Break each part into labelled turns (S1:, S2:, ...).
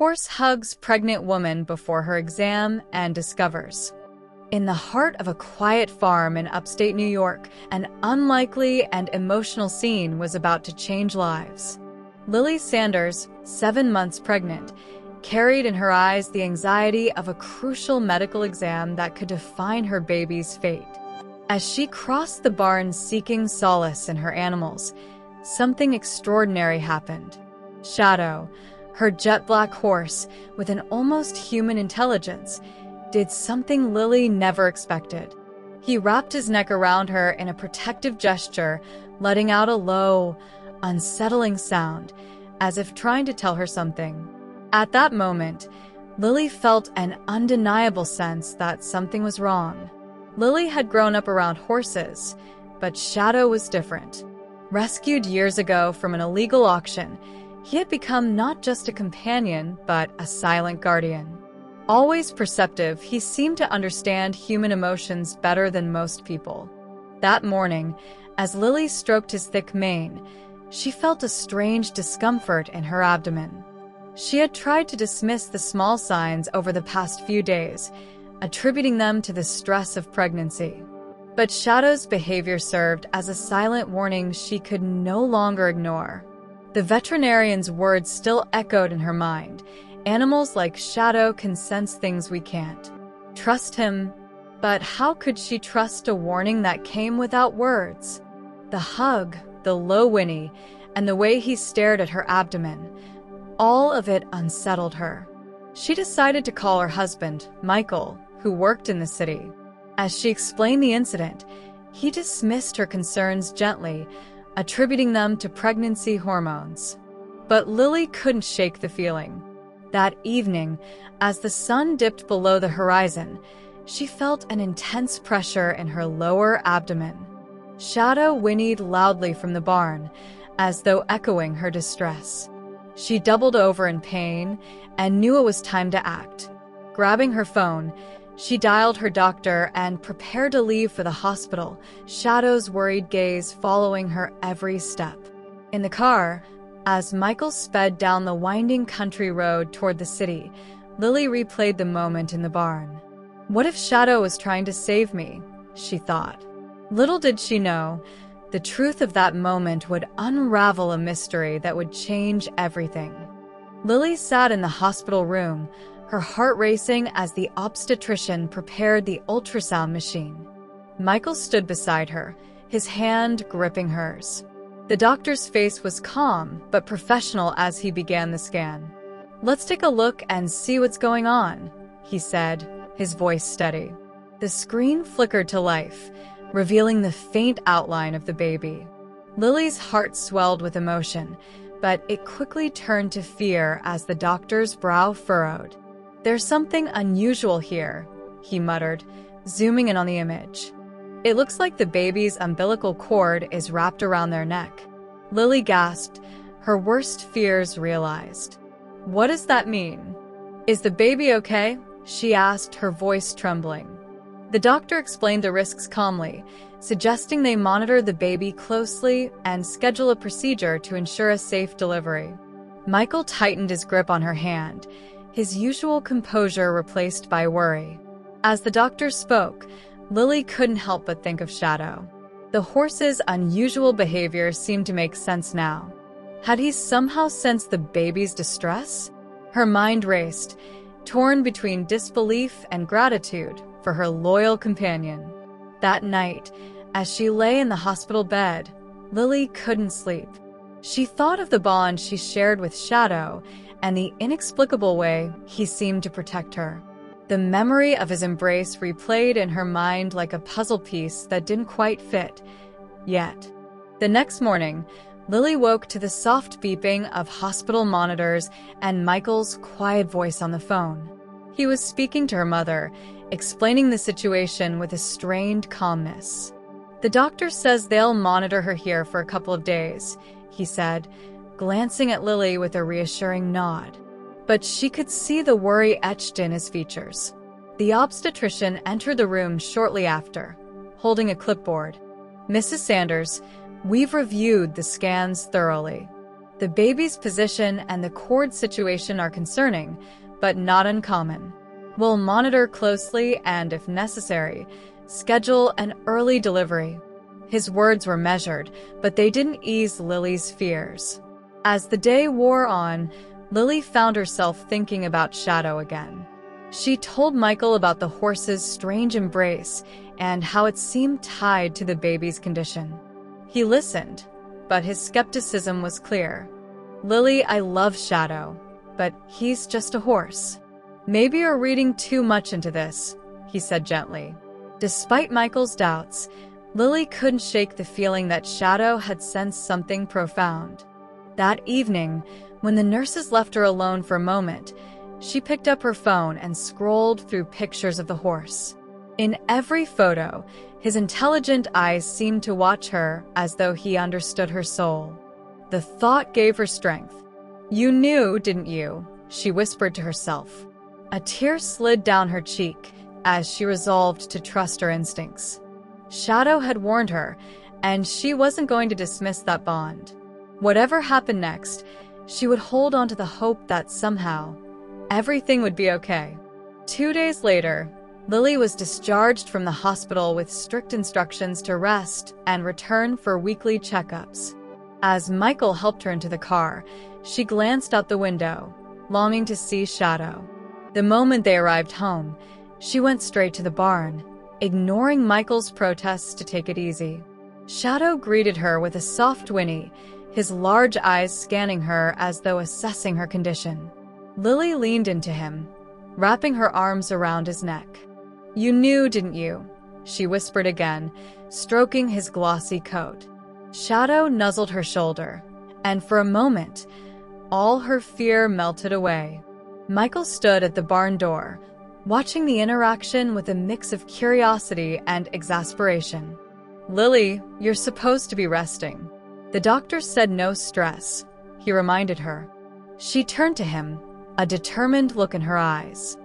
S1: Horse hugs pregnant woman before her exam and discovers. In the heart of a quiet farm in upstate New York, an unlikely and emotional scene was about to change lives. Lily Sanders, 7 months pregnant, carried in her eyes the anxiety of a crucial medical exam that could define her baby's fate. As she crossed the barn seeking solace in her animals, something extraordinary happened. Shadow, her jet-black horse with an almost human intelligence, did something Lily never expected. He wrapped his neck around her in a protective gesture, letting out a low, unsettling sound, as if trying to tell her something. At that moment, Lily felt an undeniable sense that something was wrong. Lily had grown up around horses, but Shadow was different. Rescued years ago from an illegal auction, he had become not just a companion, but a silent guardian. Always perceptive, he seemed to understand human emotions better than most people. That morning, as Lily stroked his thick mane, she felt a strange discomfort in her abdomen. She had tried to dismiss the small signs over the past few days, attributing them to the stress of pregnancy. But Shadow's behavior served as a silent warning she could no longer ignore. The veterinarian's words still echoed in her mind. Animals like Shadow can sense things we can't. Trust him. But how could she trust a warning that came without words? The hug, the low whinny, and the way he stared at her abdomen, all of it unsettled her. She decided to call her husband, Michael, who worked in the city. As she explained the incident, he dismissed her concerns gently, attributing them to pregnancy hormones. But Lily couldn't shake the feeling. That evening, as the sun dipped below the horizon, she felt an intense pressure in her lower abdomen. Shadow whinnied loudly from the barn, as though echoing her distress. She doubled over in pain and knew it was time to act. Grabbing her phone, she dialed her doctor and prepared to leave for the hospital, Shadow's worried gaze following her every step. In the car, as Michael sped down the winding country road toward the city, Lily replayed the moment in the barn. What if Shadow was trying to save me? She thought. Little did she know, the truth of that moment would unravel a mystery that would change everything. Lily sat in the hospital room, her heart racing as the obstetrician prepared the ultrasound machine. Michael stood beside her, his hand gripping hers. The doctor's face was calm but professional as he began the scan. "Let's take a look and see what's going on," he said, his voice steady. The screen flickered to life, revealing the faint outline of the baby. Lily's heart swelled with emotion, but it quickly turned to fear as the doctor's brow furrowed. "There's something unusual here," he muttered, zooming in on the image. "It looks like the baby's umbilical cord is wrapped around their neck." Lily gasped, her worst fears realized. "What does that mean? Is the baby okay?" she asked, her voice trembling. The doctor explained the risks calmly, suggesting they monitor the baby closely and schedule a procedure to ensure a safe delivery. Michael tightened his grip on her hand, his usual composure replaced by worry. As the doctor spoke, Lily couldn't help but think of Shadow. The horse's unusual behavior seemed to make sense now. Had he somehow sensed the baby's distress? Her mind raced, torn between disbelief and gratitude for her loyal companion. That night, as she lay in the hospital bed, Lily couldn't sleep. She thought of the bond she shared with Shadow and the inexplicable way he seemed to protect her. The memory of his embrace replayed in her mind like a puzzle piece that didn't quite fit, yet. The next morning, Lily woke to the soft beeping of hospital monitors and Michael's quiet voice on the phone. He was speaking to her mother, explaining the situation with a strained calmness. "The doctor says they'll monitor her here for a couple of days," he said, glancing at Lily with a reassuring nod. But she could see the worry etched in his features. The obstetrician entered the room shortly after, holding a clipboard. "Mrs. Sanders, we've reviewed the scans thoroughly. The baby's position and the cord situation are concerning, but not uncommon. We'll monitor closely and, if necessary, schedule an early delivery. His words were measured, but they didn't ease Lily's fears. As the day wore on, Lily found herself thinking about Shadow again. She told Michael about the horse's strange embrace and how it seemed tied to the baby's condition. He listened, but his skepticism was clear. "Lily, I love Shadow, but he's just a horse. Maybe you're reading too much into this," he said gently. Despite Michael's doubts, Lily couldn't shake the feeling that Shadow had sensed something profound. That evening, when the nurses left her alone for a moment, she picked up her phone and scrolled through pictures of the horse. In every photo, his intelligent eyes seemed to watch her as though he understood her soul. The thought gave her strength. "You knew, didn't you?" she whispered to herself. A tear slid down her cheek as she resolved to trust her instincts. Shadow had warned her, and she wasn't going to dismiss that bond. Whatever happened next, she would hold on to the hope that somehow, everything would be okay. 2 days later, Lily was discharged from the hospital with strict instructions to rest and return for weekly checkups. As Michael helped her into the car, she glanced out the window, longing to see Shadow. The moment they arrived home, she went straight to the barn, ignoring Michael's protests to take it easy. Shadow greeted her with a soft whinny, his large eyes scanning her as though assessing her condition. Lily leaned into him, wrapping her arms around his neck. "You knew, didn't you?" she whispered again, stroking his glossy coat. Shadow nuzzled her shoulder, and for a moment, all her fear melted away. Michael stood at the barn door, watching the interaction with a mix of curiosity and exasperation. "Lily, you're supposed to be resting. The doctor said no stress," he reminded her. She turned to him, a determined look in her eyes.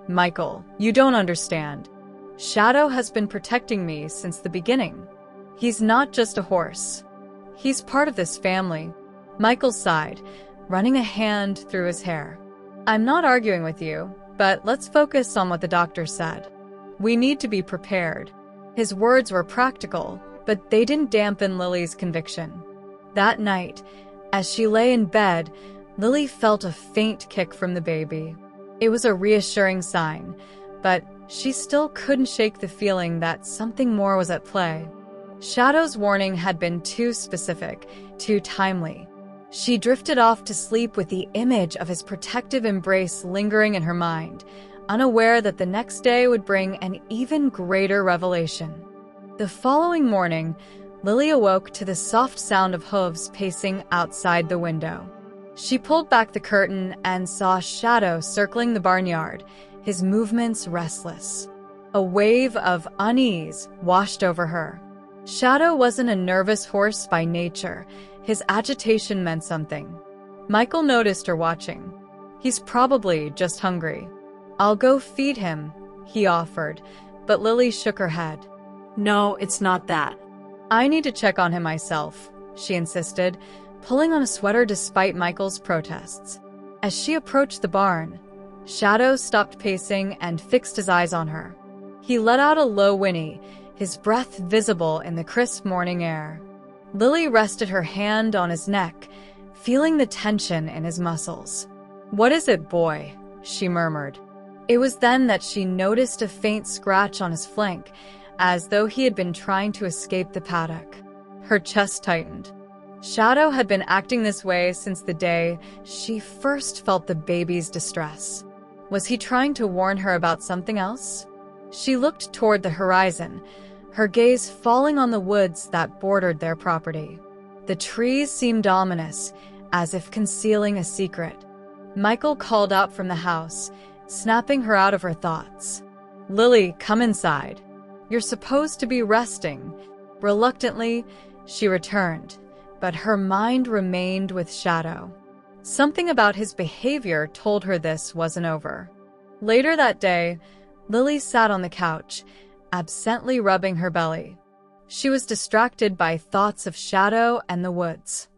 S1: "Michael, you don't understand. Shadow has been protecting me since the beginning. He's not just a horse. He's part of this family." Michael sighed, running a hand through his hair. "I'm not arguing with you, but let's focus on what the doctor said. We need to be prepared." His words were practical, but they didn't dampen Lily's conviction. That night, as she lay in bed, Lily felt a faint kick from the baby. It was a reassuring sign, but she still couldn't shake the feeling that something more was at play. Shadow's warning had been too specific, too timely. She drifted off to sleep with the image of his protective embrace lingering in her mind, unaware that the next day would bring an even greater revelation. The following morning, Lily awoke to the soft sound of hooves pacing outside the window. She pulled back the curtain and saw Shadow circling the barnyard, his movements restless. A wave of unease washed over her. Shadow wasn't a nervous horse by nature. His agitation meant something. Michael noticed her watching. "He's probably just hungry." "I'll go feed him," he offered, but Lily shook her head.
S2: "No, it's not that."
S1: "I need to check on him myself," she insisted, pulling on a sweater despite Michael's protests. As she approached the barn, Shadow stopped pacing and fixed his eyes on her. He let out a low whinny, his breath visible in the crisp morning air. Lily rested her hand on his neck, feeling the tension in his muscles. "What is it, boy?" she murmured. It was then that she noticed a faint scratch on his flank, as though he had been trying to escape the paddock. Her chest tightened. Shadow had been acting this way since the day she first felt the baby's distress. Was he trying to warn her about something else? She looked toward the horizon, her gaze falling on the woods that bordered their property. The trees seemed ominous, as if concealing a secret. Michael called out from the house, snapping her out of her thoughts. "Lily, come inside. You're supposed to be resting." Reluctantly, she returned, but her mind remained with Shadow. Something about his behavior told her this wasn't over. Later that day, Lily sat on the couch, absently rubbing her belly. She was distracted by thoughts of Shadow and the woods.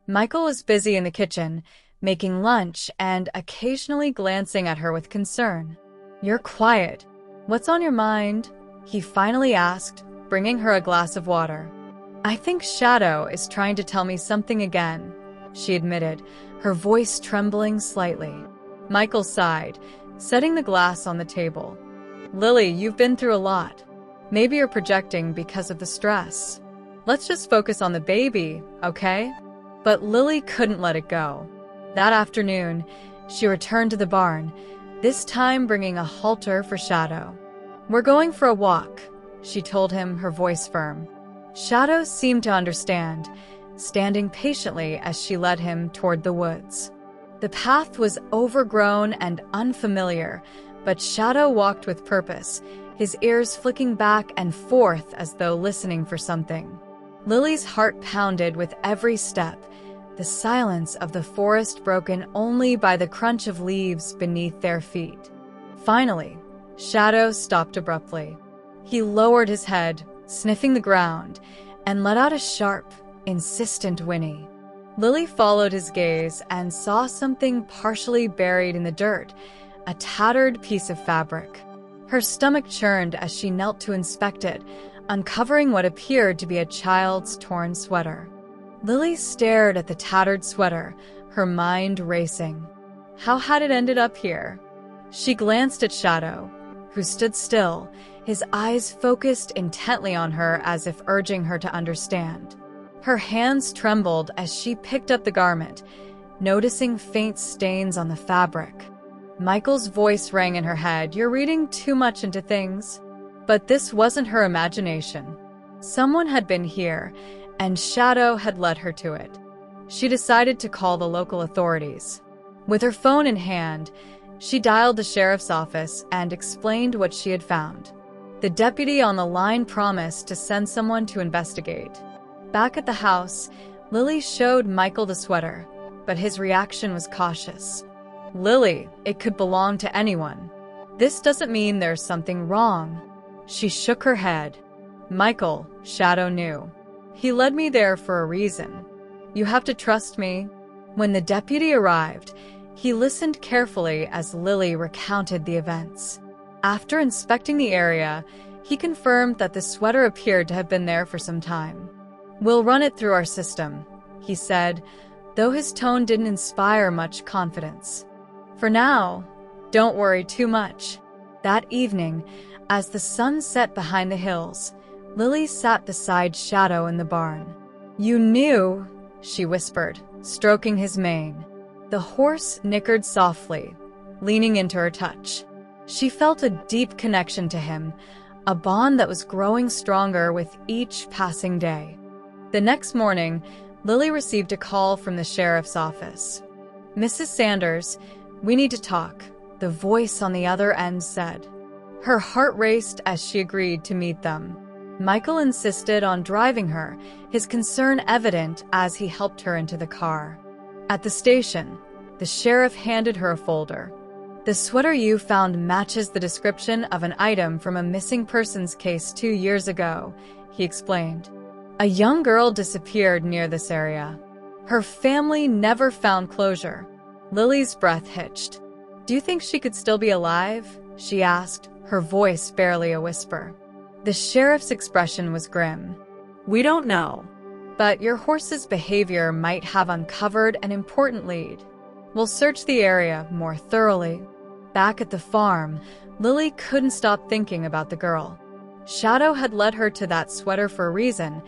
S1: Michael was busy in the kitchen, making lunch and occasionally glancing at her with concern. "You're quiet. What's on your mind?" he finally asked, bringing her a glass of water. "I think Shadow is trying to tell me something again," she admitted, her voice trembling slightly. Michael sighed, setting the glass on the table. "Lily, you've been through a lot. Maybe you're projecting because of the stress. Let's just focus on the baby, okay?" But Lily couldn't let it go. That afternoon, she returned to the barn, this time bringing a halter for Shadow. "We're going for a walk," she told him, her voice firm. Shadow seemed to understand, standing patiently as she led him toward the woods. The path was overgrown and unfamiliar, but Shadow walked with purpose, his ears flicking back and forth as though listening for something. Lily's heart pounded with every step, the silence of the forest broken only by the crunch of leaves beneath their feet. Finally, Shadow stopped abruptly. He lowered his head, sniffing the ground, and let out a sharp, insistent whinny. Lily followed his gaze and saw something partially buried in the dirt, a tattered piece of fabric. Her stomach churned as she knelt to inspect it, uncovering what appeared to be a child's torn sweater. Lily stared at the tattered sweater, her mind racing. How had it ended up here? She glanced at Shadow, who stood still, his eyes focused intently on her as if urging her to understand. Her hands trembled as she picked up the garment, noticing faint stains on the fabric. Michael's voice rang in her head, "You're reading too much into things." But this wasn't her imagination. Someone had been here, and Shadow had led her to it. She decided to call the local authorities. With her phone in hand, she dialed the sheriff's office and explained what she had found. The deputy on the line promised to send someone to investigate. Back at the house, Lily showed Michael the sweater, but his reaction was cautious. "Lily, it could belong to anyone. This doesn't mean there's something wrong." She shook her head. "Michael," Shadow knew. "He led me there for a reason. You have to trust me." When the deputy arrived, he listened carefully as Lily recounted the events. After inspecting the area, he confirmed that the sweater appeared to have been there for some time. "We'll run it through our system," he said, though his tone didn't inspire much confidence. "For now, don't worry too much." That evening, as the sun set behind the hills, Lily sat beside Shadow in the barn. "You knew," she whispered, stroking his mane. The horse nickered softly, leaning into her touch. She felt a deep connection to him, a bond that was growing stronger with each passing day. The next morning, Lily received a call from the sheriff's office. "Mrs. Sanders, we need to talk," the voice on the other end said. Her heart raced as she agreed to meet them. Michael insisted on driving her, his concern evident as he helped her into the car. At the station, the sheriff handed her a folder. "The sweater you found matches the description of an item from a missing persons case 2 years ago," he explained. "A young girl disappeared near this area. Her family never found closure." Lily's breath hitched. "Do you think she could still be alive?" she asked, her voice barely a whisper. The sheriff's expression was grim.
S2: "We don't know.
S1: But your horse's behavior might have uncovered an important lead. We'll search the area more thoroughly." Back at the farm, Lily couldn't stop thinking about the girl. Shadow had led her to that sweater for a reason,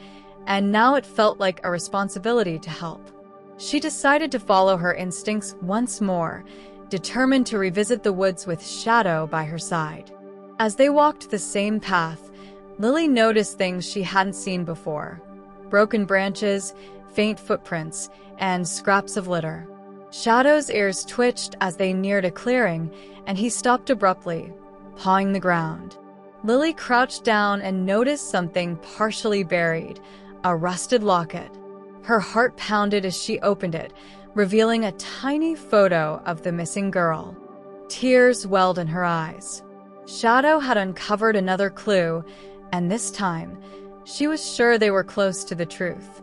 S1: and now it felt like a responsibility to help. She decided to follow her instincts once more, determined to revisit the woods with Shadow by her side. As they walked the same path, Lily noticed things she hadn't seen before: broken branches, faint footprints, and scraps of litter. Shadow's ears twitched as they neared a clearing, and he stopped abruptly, pawing the ground. Lily crouched down and noticed something partially buried, a rusted locket. Her heart pounded as she opened it, revealing a tiny photo of the missing girl. Tears welled in her eyes. Shadow had uncovered another clue, and this time, she was sure they were close to the truth.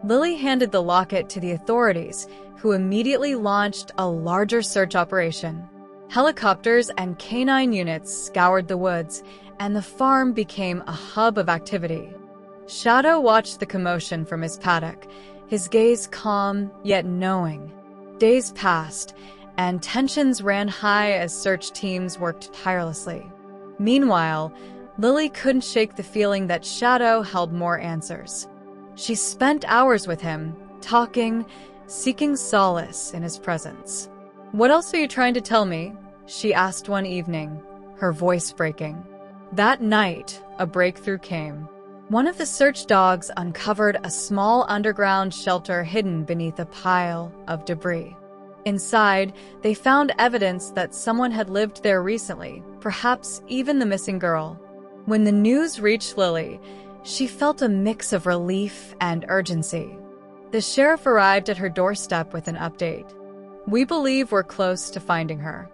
S1: Lily handed the locket to the authorities, who immediately launched a larger search operation. Helicopters and canine units scoured the woods, and the farm became a hub of activity. Shadow watched the commotion from his paddock, his gaze calm yet knowing. Days passed, and tensions ran high as search teams worked tirelessly. Meanwhile, Lily couldn't shake the feeling that Shadow held more answers. She spent hours with him, talking, seeking solace in his presence. "What else are you trying to tell me?" she asked one evening, her voice breaking. That night, a breakthrough came. One of the search dogs uncovered a small underground shelter hidden beneath a pile of debris. Inside, they found evidence that someone had lived there recently, perhaps even the missing girl. When the news reached Lily, she felt a mix of relief and urgency. The sheriff arrived at her doorstep with an update. "We believe we're close to finding her.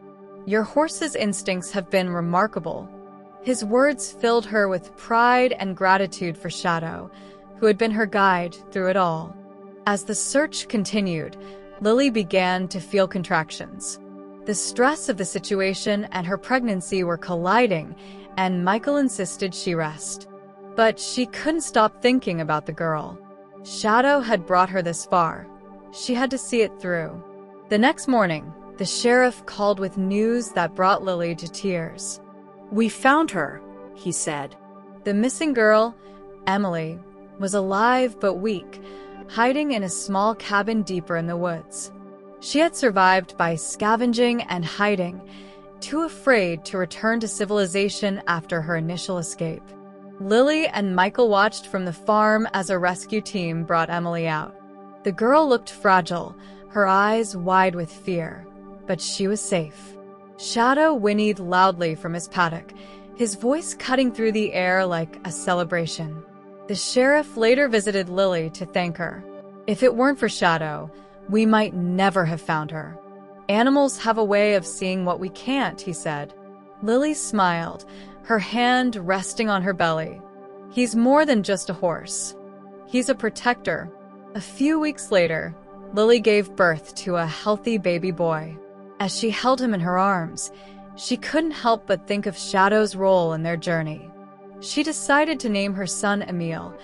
S1: Your horse's instincts have been remarkable." His words filled her with pride and gratitude for Shadow, who had been her guide through it all. As the search continued, Lily began to feel contractions. The stress of the situation and her pregnancy were colliding, and Michael insisted she rest. But she couldn't stop thinking about the girl. Shadow had brought her this far. She had to see it through. The next morning, the sheriff called with news that brought Lily to tears.
S2: "We found her," he said.
S1: The missing girl, Emily, was alive but weak, hiding in a small cabin deeper in the woods. She had survived by scavenging and hiding, too afraid to return to civilization after her initial escape. Lily and Michael watched from the farm as a rescue team brought Emily out. The girl looked fragile, her eyes wide with fear, but she was safe. Shadow whinnied loudly from his paddock, his voice cutting through the air like a celebration. The sheriff later visited Lily to thank her. "If it weren't for Shadow, we might never have found her. Animals have a way of seeing what we can't," he said. Lily smiled, her hand resting on her belly. "He's more than just a horse. He's a protector." A few weeks later, Lily gave birth to a healthy baby boy. As she held him in her arms, she couldn't help but think of Shadow's role in their journey. She decided to name her son Emil,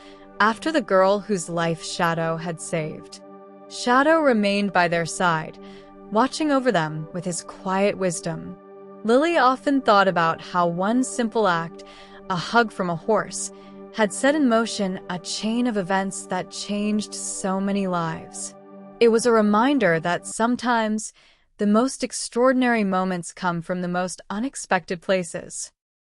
S1: after the girl whose life Shadow had saved. Shadow remained by their side, watching over them with his quiet wisdom. Lily often thought about how one simple act, a hug from a horse, had set in motion a chain of events that changed so many lives. It was a reminder that sometimes the most extraordinary moments come from the most unexpected places.